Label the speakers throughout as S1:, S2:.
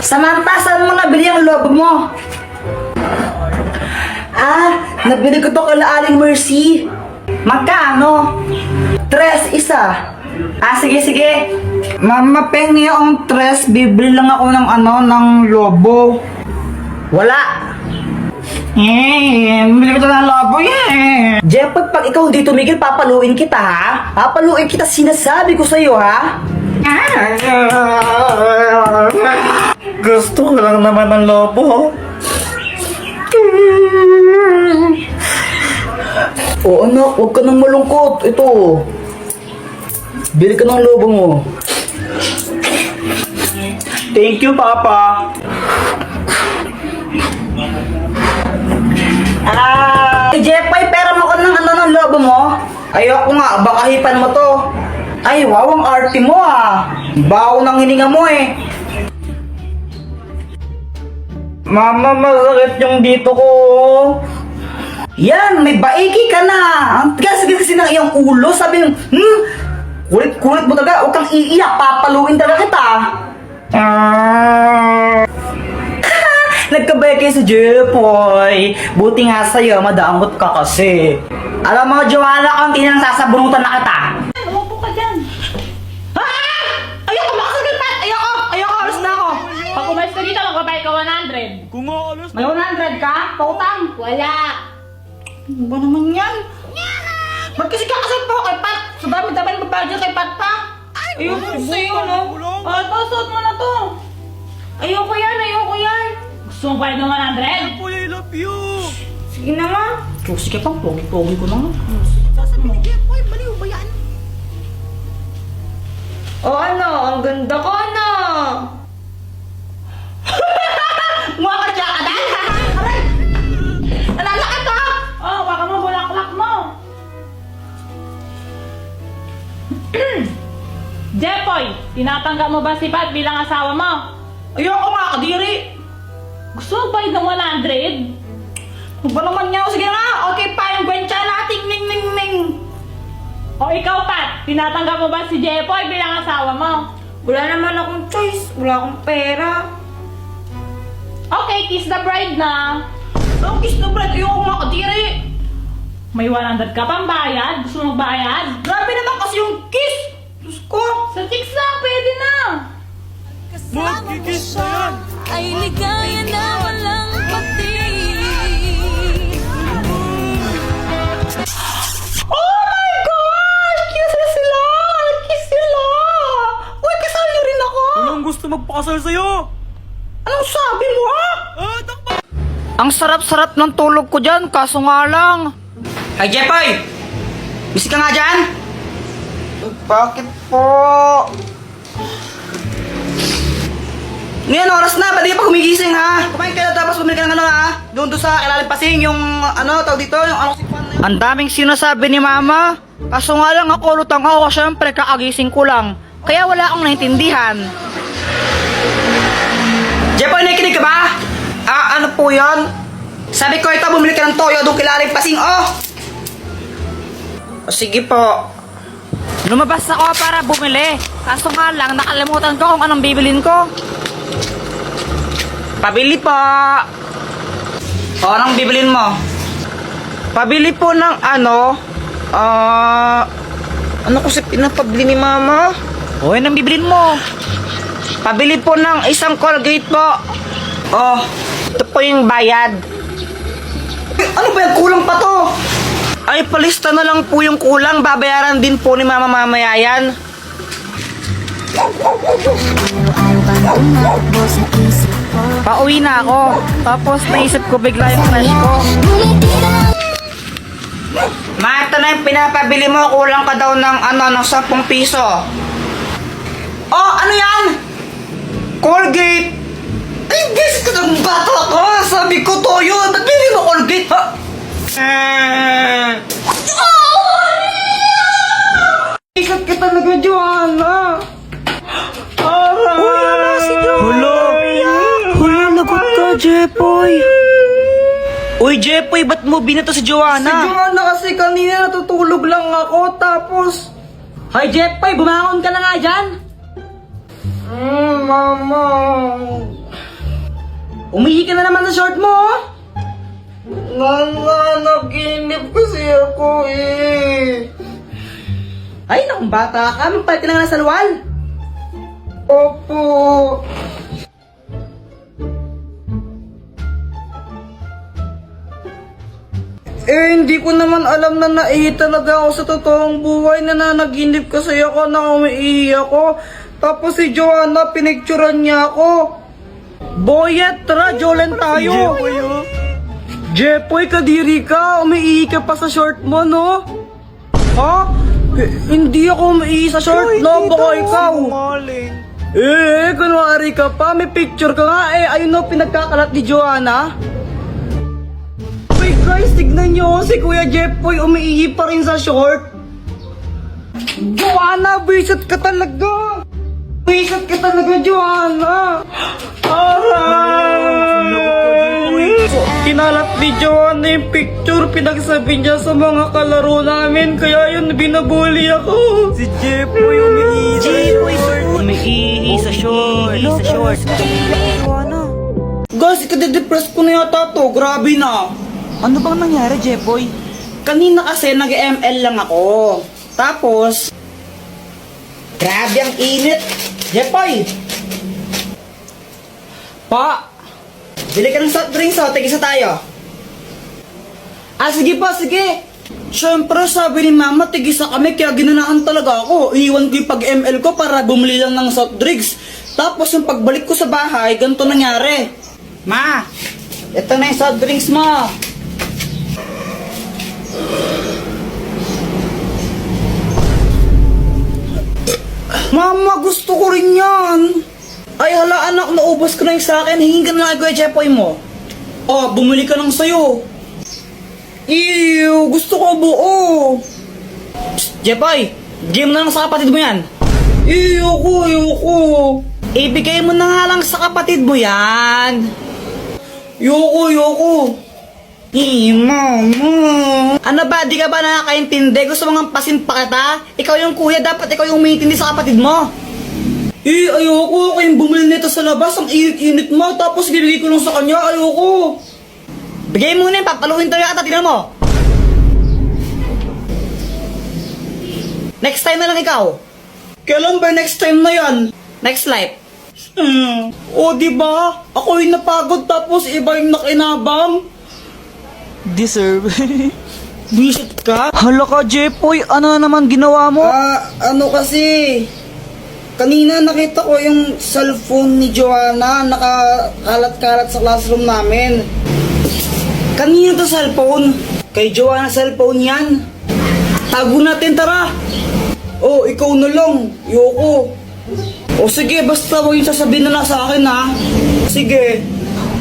S1: Samantha, saan mo nabili ang lobo mo? Nabili ko to kay Aling Mercy. Magkano? 3 isa. Sige. Mama, pengi ang 3. Bibili lang ako ng ng lobo. Wala. Bibili ko to ng lobo Jepoy, pag ikaw hindi tumigil, papaluin kita ha? Papaluin kita, sinasabi ko sa'yo ha? Gusto ko lang naman ng lobo. Anak, huwag ka nang malungkot. Ito. Bili ka ng lobo mo. Thank you, Papa. Jepoy, pera mo ka ng lobo mo? Ayoko nga, baka hipan mo to. Ay, wow, ang arte mo Bawo ng hininga mo Mama, masakit yung dito ko. Yan, may baiki ka na. Ang tigas kasi ng iyong ulo. Sabi yung, kulit-kulit mo talaga. Huwag kang iiyak. Papaluin talaga kita. Nagkabay kayo sa Jepoy. Buti nga sa'yo, madaangot ka kasi. Alam mo, Joanna, kung tinang sasabunutan na kita.
S2: Umupo ka dyan. Ayoko, makasagilpat. Ayoko, alas na ako. Pag umalis ka dito, magbabayad ka 100.
S3: Kung alas
S1: May 100 ka? Pautang?
S2: Wala.
S1: Ano ba naman yan? Ba't kasi kakasal pa ako kay Pat? Sa dami-dami na babayad dyan kay Pat pa? Ayoko sa'yo, no? Suot mo na to. Ayoko yan.
S2: Gusto mo bayad ng 100?
S3: Boy, I love you!
S1: Sige na nga. Sige pa, pogi ko na nga.
S3: Sasabi ni Jepoy, baliw ba yan?
S1: Ang ganda ko,
S2: Mukha ka dyan ka dahil. Aray! Nalalakad ka! Baka mo bulaklak mo. Jepoy, tinatanggap mo ba si Pat bilang asawa mo?
S1: Ayoko nga, kadiri.
S2: Gusto mo bayad ng 100?
S1: Ano ba naman niya? Sige nga, okay pa yung gwensya natin, ning.
S2: O ikaw, Pat, tinatanggap mo ba si Jepoy bilang asawa mo?
S1: Wala naman akong choice. Wala akong pera.
S2: Okay, kiss the bride na.
S1: Ang kiss na bread, ayoko nga, kadiri.
S2: May 100 ka pang bayad? Gusto mo magbayad?
S1: Grabe naman kasi yung kiss. Diyos ko.
S2: Sa chicks lang, pwede na.
S3: Magkikis na yan!
S4: Ay ligaya na walang pagtingin.
S1: Oh my gosh! Kiss sila! Uy, kasal niyo rin ako!
S3: Anong gusto magpakasal sa'yo?
S1: Anong sabi mo,
S3: Takpa!
S1: Ang sarap-sarap ng tulog ko dyan, kaso nga lang. Ay, Jepoy! Busy ka nga dyan? Bakit po? Ngayon, oras na, pwede ka pa gumigising ha? Kumain ka na tapos bumili ka ng ha? Doon sa ilalim pasing, yung tawag dito, yung Ang daming sinasabi ni mama. Kaso nga lang ako, lutang ako, syempre kakagising ko lang. Kaya wala akong naintindihan. Jepoy, nakikinig ka ba? Ano po yun? Sabi ko ito, bumili ka ng toyo doon kilalim pasing, sige po. Lumabas ako para bumili. Kaso nga lang, nakalimutan ko kung anong bibilin ko. Pabili po. Anong bibilin mo? Pabili po ng ano kasi pinapabili ni mama? Anong bibilin mo? Pabili po ng isang Colgate po. Ito po yung bayad. Ano ba yan? Kulang pa to. Ay, palista na lang po yung kulang. Babayaran din po ni mama mamaya yan. Pauwi na ako. Tapos naisip ko bigla yung crush ko. Ma, ito na yung pinapabili mo. Kulang ka daw ng ng 10 piso. Ano yan? Colgate. Ay, guys, ka ng bata ko. Sabi ko toyo. Ba't bili mo Colgate, ha? Ikat ka talaga, Joanna. Hala, lagot ka, Jepoy. Uy, Jepoy, ba't mo binato si Joanna? Si Joanna kasi kanina natutulog lang ako, tapos... Hoy, Jepoy, bumangon ka na nga dyan. mama.
S2: Umihi ka na naman sa short mo, oh.
S1: Mama, naginip kasi ako eh.
S2: Ay, nakong bata ka. Magpalit ka na nga ng salwal.
S1: Opo. Hindi ko naman alam na naihi talaga ako sa totoong buhay. Nananaginip kasi ako na umiihi ako. Tapos si Joanna, pinicturan niya ako. Boyet, tara, Jolen tayo. Jepoy, kadiri ka. Umiihi ka pa sa short mo, no? Ha? Hindi ako umiihi sa short, no? Baka ikaw. Kunwari ka pa. May picture ka nga eh. Ayun no, pinagkakalat ni Joanna. Uy guys, tignan nyo. Si Kuya Jepoy umiihi pa rin sa short. Joanna, bisit ka talaga. Bisit ka talaga, Joanna. Aray! Kinalat ni Joanna yung picture. Pinagsabi niya sa mga kalaro namin. Kaya yun, binabuli ako.
S3: Si Jepoy umiihi.
S2: Umiihi sa short. Umiihi sa short.
S1: Guys, ikade-depress ko na yata to. Grabe na.
S2: Ano bang nangyari, Jepoy?
S1: Kanina kasi nag-ML lang ako. Tapos, grabe ang init. Jepoy! Pa! Bili ka ng soft drinks, oh. Tigisa tayo. Sige pa, sige. Siyempre, sabi ni Mama, tigisa kami, kaya ginanaan talaga ako. Iiwan ko yung pag-ML ko para bumili lang ng soft drinks. Tapos, yung pagbalik ko sa bahay, ganito nangyari. Ma, ito na yung soft drinks mo. Mama, gusto ko rin yan. Ay, hala anak, naubos ko na yung sa akin. Hingin ka na lang, Kuya Jepoy mo. Oh, bumili ka ng sayo. Ew, gusto ko buo. Psst, Jepoy, game na lang sa kapatid mo yan. Ayoko. Ibigay mo na nga lang sa kapatid mo yan. Yoko. Mama. Ano ba, di ka ba nakakaintindi? Gusto mo nga pasin pa kita? Ikaw yung kuya, dapat ikaw yung umiintindi sa kapatid mo. Ayoko. Kayong bumili nito sa labas, ang init-init mo. Tapos bibigay ko lang sa kanya, ayoko. Bigay mo na yun, papaluhin tayo kita, tignan mo. Next time na lang ikaw. Kailan ba next time na yan? Next life. O, diba? Ako yung napagod tapos iba yung nakinabang.
S2: Deserve.
S1: Visit ka?
S2: Hala ka, Jepoy. Ano na naman ginawa mo?
S1: Ano kasi, kanina nakita ko yung cellphone ni Joanna nakakalat-kalat sa classroom namin. Kanina to cellphone? Kay Joanna cellphone yan. Tago natin, tara. Oh, ikaw na lang. Yoko. O sige, basta huwag yung sasabihin na lang sa akin ha. Sige.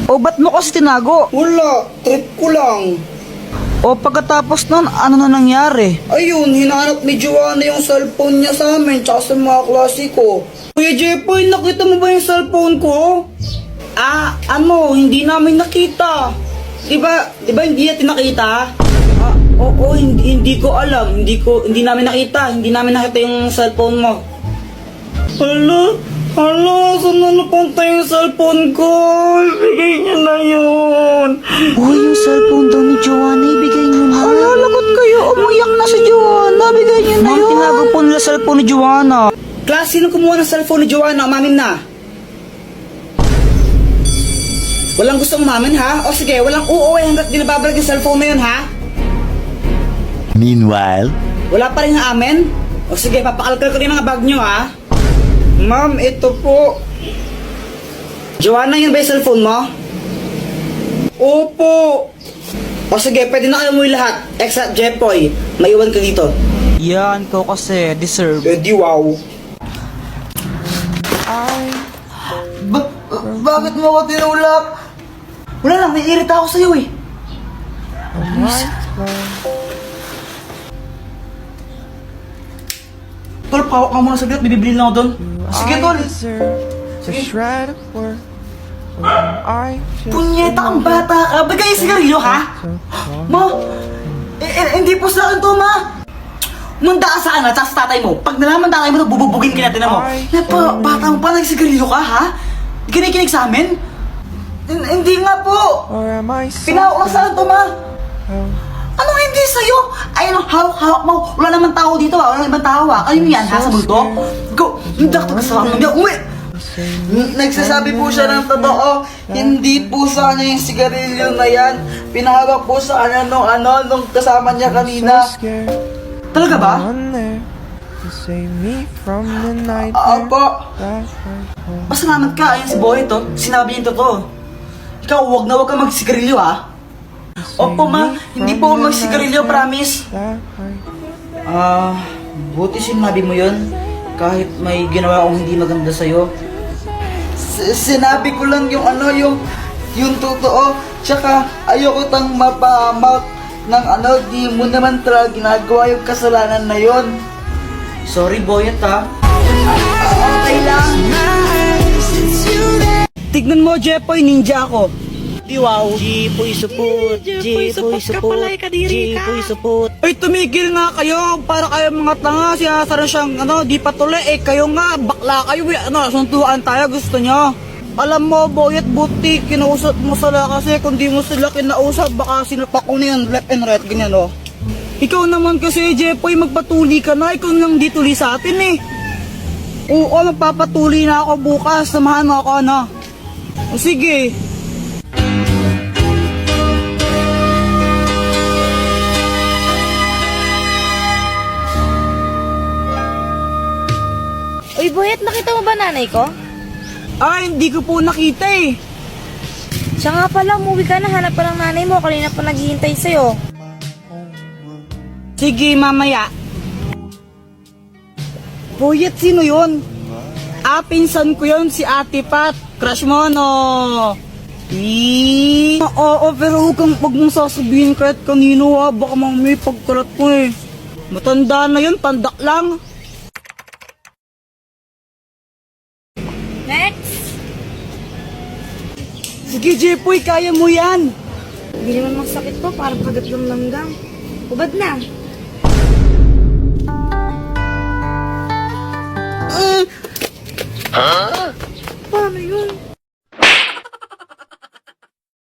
S2: O ba't mo kasi tinago?
S1: Wala, trip ko lang.
S2: O pagkatapos nun, ano na nangyari?
S1: Ayun, hinanap ni Joanna yung cellphone niya sa amin tsaka sa mga klase ko. Kuya Jepoy, nakita mo ba yung cellphone ko? Hindi namin nakita. Diba hindi natin nakita? Oo, hindi ko alam. Hindi namin nakita. Hindi namin nakita yung cellphone mo. Hala, saan na napunta yung cellphone ko? Ibigay niyo na yun.
S2: Uy, yung cellphone daw ni Joanna, ibigay niyo na.
S1: Hala, lagot kayo. Umiyak na si Joanna. Bigay niyo na
S2: Ma'am,
S1: yun.
S2: tinago po nila cellphone ni Joanna.
S1: Class, sino kumuha ng cellphone ni Joanna? Umamin na. Walang gustong umamin, ha? O sige, walang uuwi hanggat di nababalik yung cellphone na yun, ha?
S5: Meanwhile,
S1: Wala pa rin amin? O sige, papakalkal ko rin yung mga bag nyo, ha? Ma'am, ito po. Joanna, yun ba yung cellphone mo? Opo. O sige, pwede na kayo umuwi lahat. Except Jepoy, maiwan ka dito.
S2: Yan, ikaw kasi, deserve.
S1: Di wow. Bakit mo ako tinulak? Wala lang, may irita ako sa'yo eh. Tol, pawak ka muna saglit, bibili na ako doon. Sige, Tol. Punyeta kang bata ka. Bagay yung sigarilyo, ha? Ma, hindi po sa akin to, ma.
S2: Manda ka sana, tsaka sa tatay mo. Pag nalaman tatay mo, bububugin ka natin mo. Bata mo pa, nagsigarilyo ka, ha? Kinikinig sa amin? Hindi nga po. Pinahawak lang saan to, ma. Ano hindi sa'yo? Ayun, hawak mo. Wala naman tao dito, ha? Wala naman tao, ha? Kayo yan, ha? Sa multo? Go! Hindi ako kasama mo niya. Uwi! Nagsasabi po siya ng totoo. Hindi po sa kanya yung sigarilyo na yan. Pinahawak po sa kanya nung kasama niya kanina. Talaga ba? Opo. Pasalamat ka, ayun si Boy to. Sinabi niya yung totoo. Ikaw, huwag kang magsigarilyo, ha? Opo, ma. Hindi po ako magsigarilyo, promise. Buti sinabi mo yun. Kahit may ginawa akong hindi maganda sa'yo. Sinabi ko lang yung totoo. Tsaka ayoko tang mapahamak ng di mo naman talaga ginagawa yung kasalanan na yon. Sorry, Boyet, ha? Okay lang. Tignan mo, Jepoy, ninja ako. Di wow.
S1: Jipoy supot, Jipoy supot, Jipoy supot.
S2: Ay, tumigil nga kayo. Para kayo mga tanga. Sinasara siyang di patuloy. Kayo nga, bakla kayo. Suntuan tayo. Gusto nyo. Alam mo, Boyet, buti kinausap mo sila kasi kung di mo sila kinausap, baka sinapak ko na yan left and right, ganyan, oh. Ikaw naman kasi, Jepoy, magpatuli ka na. Ikaw nang di tuli sa atin, eh. Oo, magpapatuli na ako bukas. Samahan mo ako, ano. O, sige.
S4: Uy, Boyet, nakita mo ba nanay ko?
S2: Hindi ko po nakita, eh.
S4: Siya nga pala, umuwi ka na. Hanap pa ng nanay mo. Kanina pa naghihintay sa'yo.
S2: Sige, mamaya. Boyet, sino yun? Pinsan ko yun, si Ate Pat. Crush mo, no? Oo, pero huwag mong sasabihin kahit kanino, ha. Baka may pagkalat ko, eh. Matanda na yun, pandak lang.
S4: Next!
S2: Sige, Jepoy, kaya mo yan.
S4: Hindi naman masakit to. Parang pagat ng langgam. Ubad na.